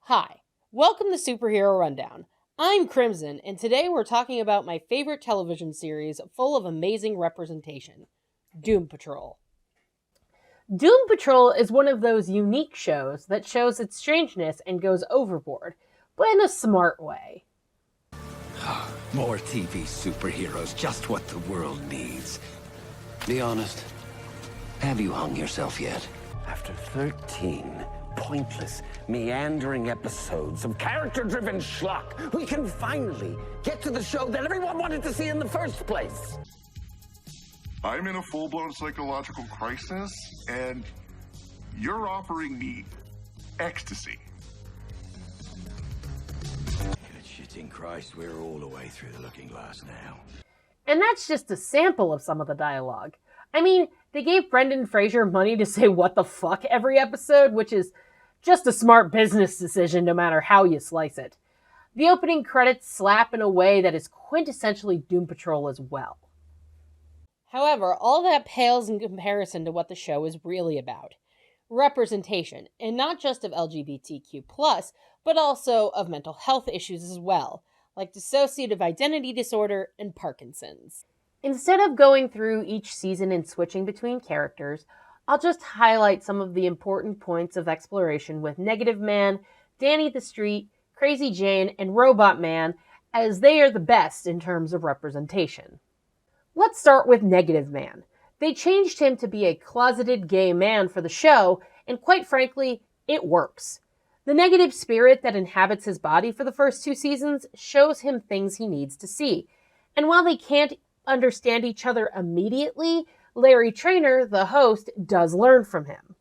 Hi, welcome to Superhero Rundown. I'm Crimson, and today we're talking about my favorite television series full of amazing representation, Doom Patrol. Doom Patrol is one of those unique shows that shows its strangeness and goes overboard, but in a smart way. More TV superheroes, just what the world needs. Be honest, have you hung yourself yet? After 13 pointless, meandering episodes of character-driven schlock, we can finally get to the show that everyone wanted to see in the first place. I'm in a full-blown psychological crisis, and you're offering me ecstasy. Good shitting Christ, we're all the way through the looking glass now. And that's just a sample of some of the dialogue. I mean, they gave Brendan Fraser money to say what the fuck every episode, which is just a smart business decision no matter how you slice it. The opening credits slap in a way that is quintessentially Doom Patrol as well. However, all that pales in comparison to what the show is really about. Representation, and not just of LGBTQ+, but also of mental health issues as well, like dissociative identity disorder and Parkinson's. Instead of going through each season and switching between characters, I'll just highlight some of the important points of exploration with Negative Man, Danny the Street, Crazy Jane, and Robot Man, as they are the best in terms of representation. Let's start with Negative Man. They changed him to be a closeted gay man for the show, and quite frankly, it works. The negative spirit that inhabits his body for the first 2 seasons shows him things he needs to see. And while they can't understand each other immediately, Larry Trainor, the host, does learn from him.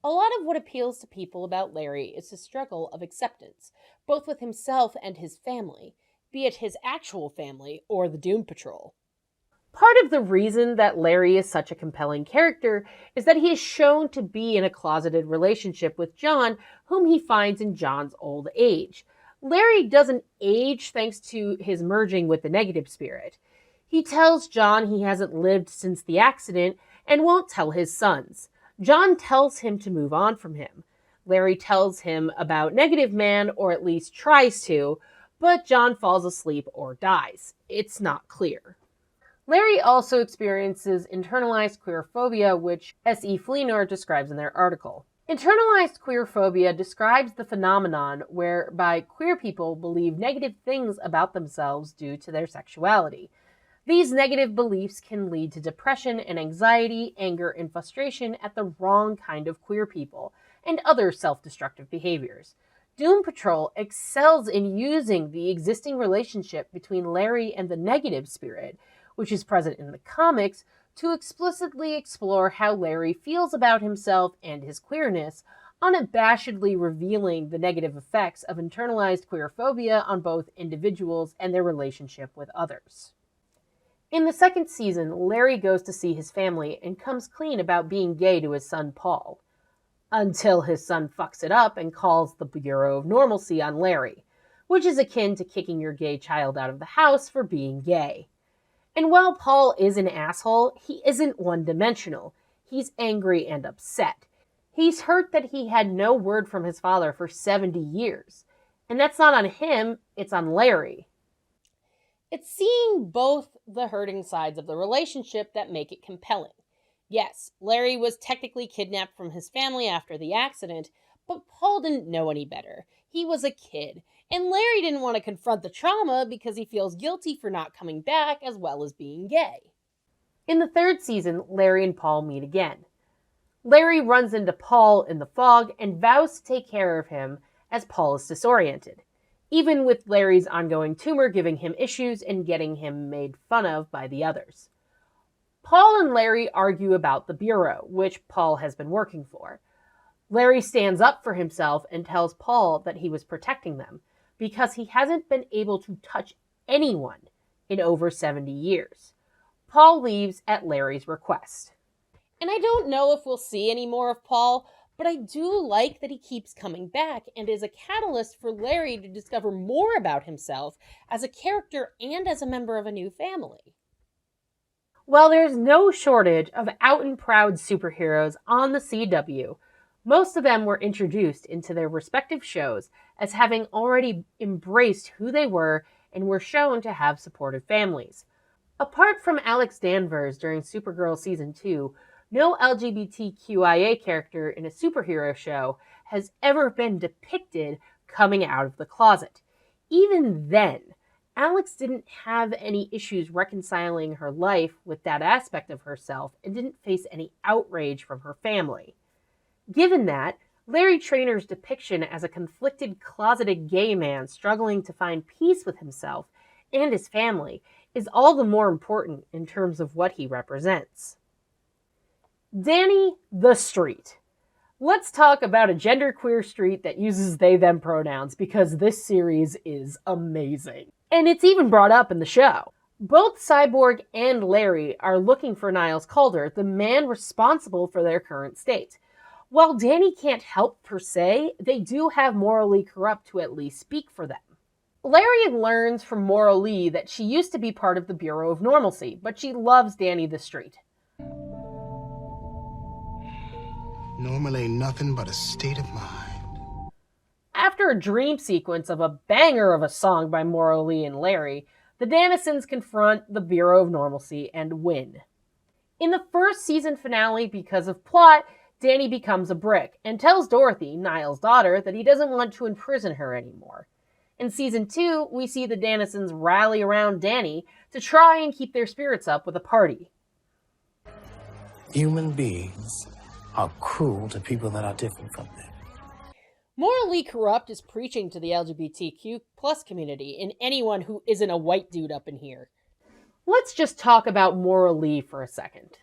A lot of what appeals to people about Larry is his struggle of acceptance, both with himself and his family, be it his actual family or the Doom Patrol. Part of the reason that Larry is such a compelling character is that he is shown to be in a closeted relationship with John, whom he finds in John's old age. Larry doesn't age thanks to his merging with the negative spirit. He tells John he hasn't lived since the accident and won't tell his sons. John tells him to move on from him. Larry tells him about Negative Man, or at least tries to, but John falls asleep or dies. It's not clear. Larry also experiences internalized queerphobia, which S.E. Fleenor describes in their article. Internalized queerphobia describes the phenomenon whereby queer people believe negative things about themselves due to their sexuality. These negative beliefs can lead to depression and anxiety, anger, and frustration at the wrong kind of queer people, and other self-destructive behaviors. Doom Patrol excels in using the existing relationship between Larry and the negative spirit, which is present in the comics, to explicitly explore how Larry feels about himself and his queerness, unabashedly revealing the negative effects of internalized queerphobia on both individuals and their relationship with others. In the second season, Larry goes to see his family and comes clean about being gay to his son Paul, until his son fucks it up and calls the Bureau of Normalcy on Larry, which is akin to kicking your gay child out of the house for being gay. And while Paul is an asshole, he isn't one-dimensional. He's angry and upset. He's hurt that he had no word from his father for 70 years. And that's not on him, it's on Larry. It's seeing both the hurting sides of the relationship that make it compelling. Yes, Larry was technically kidnapped from his family after the accident, but Paul didn't know any better. He was a kid, and Larry didn't want to confront the trauma because he feels guilty for not coming back as well as being gay. In the third season, Larry and Paul meet again. Larry runs into Paul in the fog and vows to take care of him as Paul is disoriented, even with Larry's ongoing tumor giving him issues and getting him made fun of by the others. Paul and Larry argue about the Bureau, which Paul has been working for. Larry stands up for himself and tells Paul that he was protecting them because he hasn't been able to touch anyone in over 70 years. Paul leaves at Larry's request. And I don't know if we'll see any more of Paul, but I do like that he keeps coming back and is a catalyst for Larry to discover more about himself as a character and as a member of a new family. While there's no shortage of out and proud superheroes on the CW, Most of them were introduced into their respective shows as having already embraced who they were and were shown to have supportive families. Apart from Alex Danvers during Supergirl Season 2, no LGBTQIA character in a superhero show has ever been depicted coming out of the closet. Even then, Alex didn't have any issues reconciling her life with that aspect of herself and didn't face any outrage from her family. Given that, Larry Trainor's depiction as a conflicted, closeted gay man struggling to find peace with himself and his family is all the more important in terms of what he represents. Danny the Street. Let's talk about a genderqueer street that uses they-them pronouns because this series is amazing. And it's even brought up in the show. Both Cyborg and Larry are looking for Niles Calder, the man responsible for their current state. While Danny can't help per se, they do have Morally Corrupt to at least speak for them. Larry learns from Maura Lee that she used to be part of the Bureau of Normalcy, but she loves Danny the Street. Normal ain't nothing but a state of mind. After a dream sequence of a banger of a song by Maura Lee and Larry, the Danisons confront the Bureau of Normalcy and win. In the first season finale, because of plot, Danny becomes a brick and tells Dorothy, Niles' daughter, that he doesn't want to imprison her anymore. In Season 2, we see the Danisons rally around Danny to try and keep their spirits up with a party. Human beings are cruel to people that are different from them. Morally Corrupt is preaching to the LGBTQ plus community and anyone who isn't a white dude up in here. Let's just talk about Maura Lee for a second.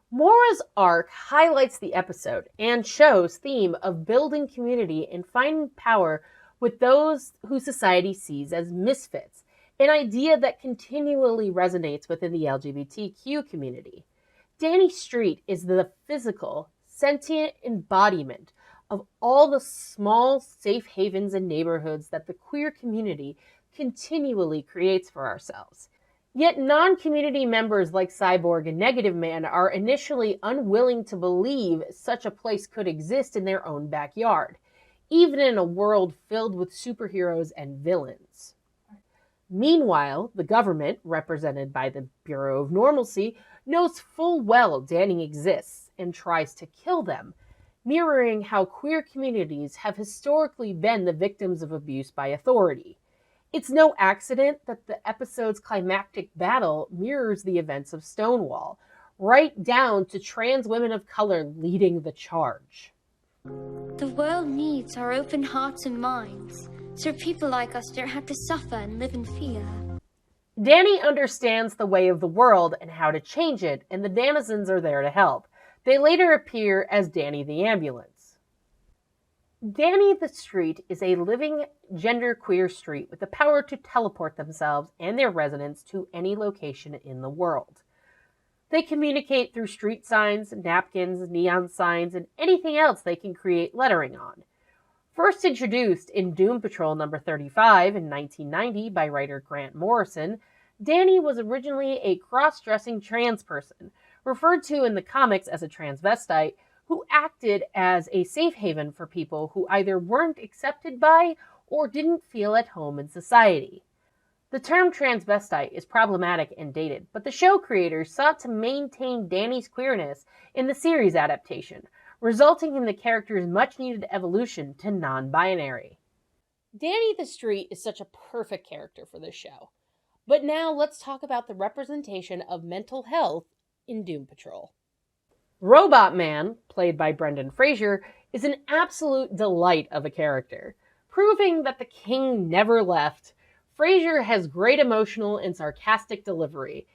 Maura's arc highlights the episode and show's theme of building community and finding power with those who society sees as misfits, an idea that continually resonates within the LGBTQ community. Danny Street is the physical, sentient embodiment of all the small safe havens and neighborhoods that the queer community continually creates for ourselves. Yet non-community members like Cyborg and Negative Man are initially unwilling to believe such a place could exist in their own backyard, even in a world filled with superheroes and villains. Meanwhile, the government, represented by the Bureau of Normalcy, knows full well Danny exists and tries to kill them, mirroring how queer communities have historically been the victims of abuse by authority. It's no accident that the episode's climactic battle mirrors the events of Stonewall, right down to trans women of color leading the charge. The world needs our open hearts and minds, so people like us don't have to suffer and live in fear. Danny understands the way of the world and how to change it, and the Danisons are there to help. They later appear as Danny the Ambulance. Danny the Street is a living genderqueer street with the power to teleport themselves and their residents to any location in the world. They communicate through street signs, napkins, neon signs, and anything else they can create lettering on. First introduced in Doom Patrol number 35 in 1990 by writer Grant Morrison, Danny was originally a cross-dressing trans person, referred to in the comics as a transvestite, who acted as a safe haven for people who either weren't accepted by or didn't feel at home in society. The term transvestite is problematic and dated, but the show creators sought to maintain Danny's queerness in the series adaptation, resulting in the character's much-needed evolution to non-binary. Danny the Street is such a perfect character for this show. But now let's talk about the representation of mental health in Doom Patrol. Robot Man, played by Brendan Fraser, is an absolute delight of a character. Proving that the king never left, Fraser has great emotional and sarcastic delivery,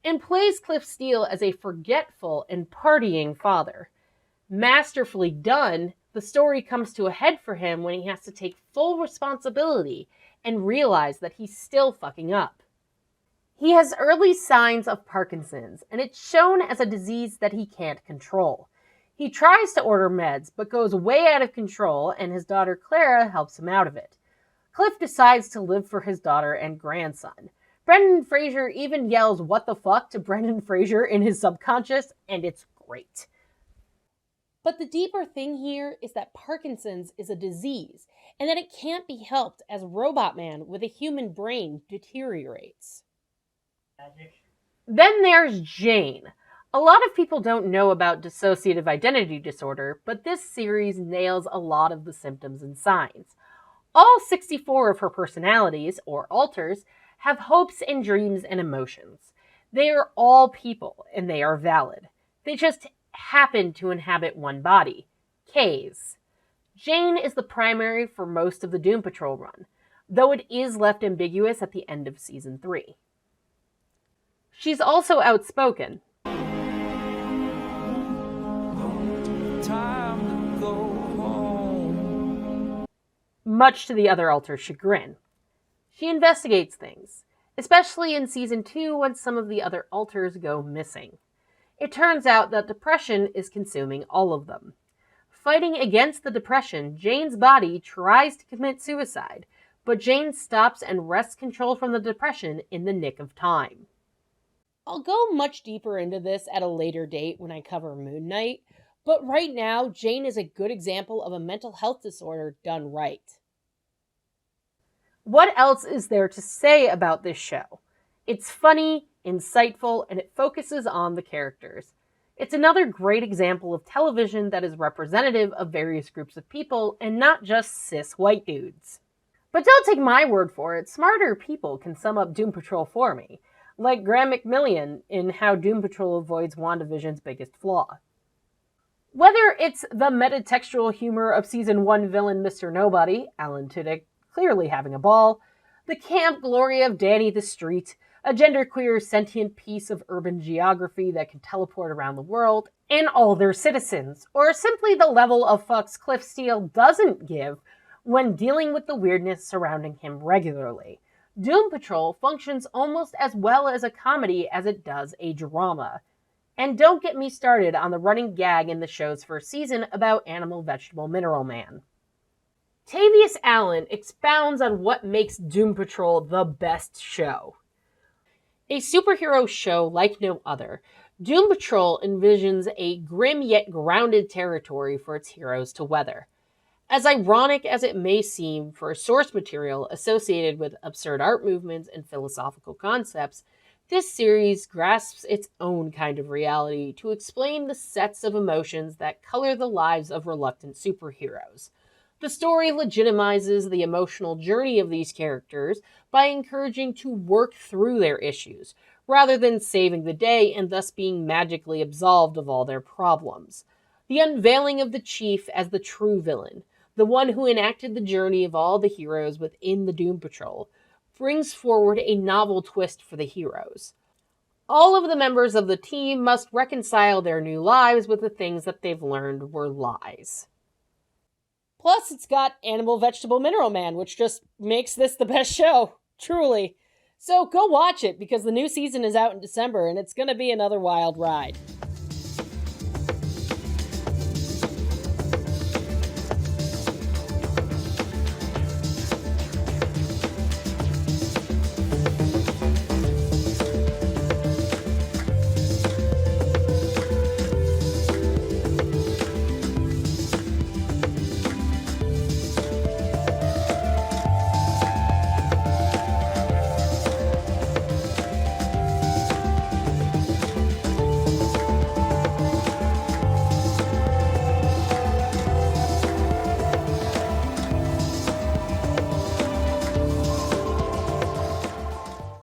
and plays Cliff Steele as a forgetful and partying father. Masterfully done, the story comes to a head for him when he has to take full responsibility and realize that he's still fucking up. He has early signs of Parkinson's, and it's shown as a disease that he can't control. He tries to order meds, but goes way out of control, and his daughter Clara helps him out of it. Cliff decides to live for his daughter and grandson. Brendan Fraser even yells "what the fuck" to Brendan Fraser in his subconscious, and it's great. But the deeper thing here is that Parkinson's is a disease, and that it can't be helped as Robot Man with a human brain deteriorates. Then there's Jane. A lot of people don't know about dissociative identity disorder, but this series nails a lot of the symptoms and signs. All 64 of her personalities, or alters, have hopes and dreams and emotions. They are all people, and they are valid. They just happen to inhabit one body, Kay's. Jane is the primary for most of the Doom Patrol run, though it is left ambiguous at the end of Season 3. She's also outspoken. Time to go home. Much to the other Alter's chagrin. She investigates things, especially in Season 2 when some of the other Alters go missing. It turns out that depression is consuming all of them. Fighting against the depression, Jane's body tries to commit suicide, but Jane stops and wrests control from the depression in the nick of time. I'll go much deeper into this at a later date when I cover Moon Knight, but right now, Jane is a good example of a mental health disorder done right. What else is there to say about this show? It's funny, insightful, and it focuses on the characters. It's another great example of television that is representative of various groups of people and not just cis white dudes. But don't take my word for it, smarter people can sum up Doom Patrol for me, like Graham McMillan in How Doom Patrol Avoids WandaVision's Biggest Flaw. Whether it's the metatextual humor of Season 1 villain Mr. Nobody, Alan Tudyk clearly having a ball, the camp glory of Danny the Street, a genderqueer sentient piece of urban geography that can teleport around the world, and all their citizens, or simply the level of fucks Cliff Steele doesn't give when dealing with the weirdness surrounding him regularly. Doom Patrol functions almost as well as a comedy as it does a drama. And don't get me started on the running gag in the show's first season about Animal Vegetable Mineral Man. Tavius Allen expounds on what makes Doom Patrol the best show. A superhero show like no other, Doom Patrol envisions a grim yet grounded territory for its heroes to weather. As ironic as it may seem for source material associated with absurd art movements and philosophical concepts, this series grasps its own kind of reality to explain the sets of emotions that color the lives of reluctant superheroes. The story legitimizes the emotional journey of these characters by encouraging to work through their issues, rather than saving the day and thus being magically absolved of all their problems. The unveiling of the Chief as the true villain, the one who enacted the journey of all the heroes within the Doom Patrol, brings forward a novel twist for the heroes. All of the members of the team must reconcile their new lives with the things that they've learned were lies. Plus, it's got Animal Vegetable Mineral Man, which just makes this the best show. Truly. So go watch it, because the new season is out in December, and it's going to be another wild ride.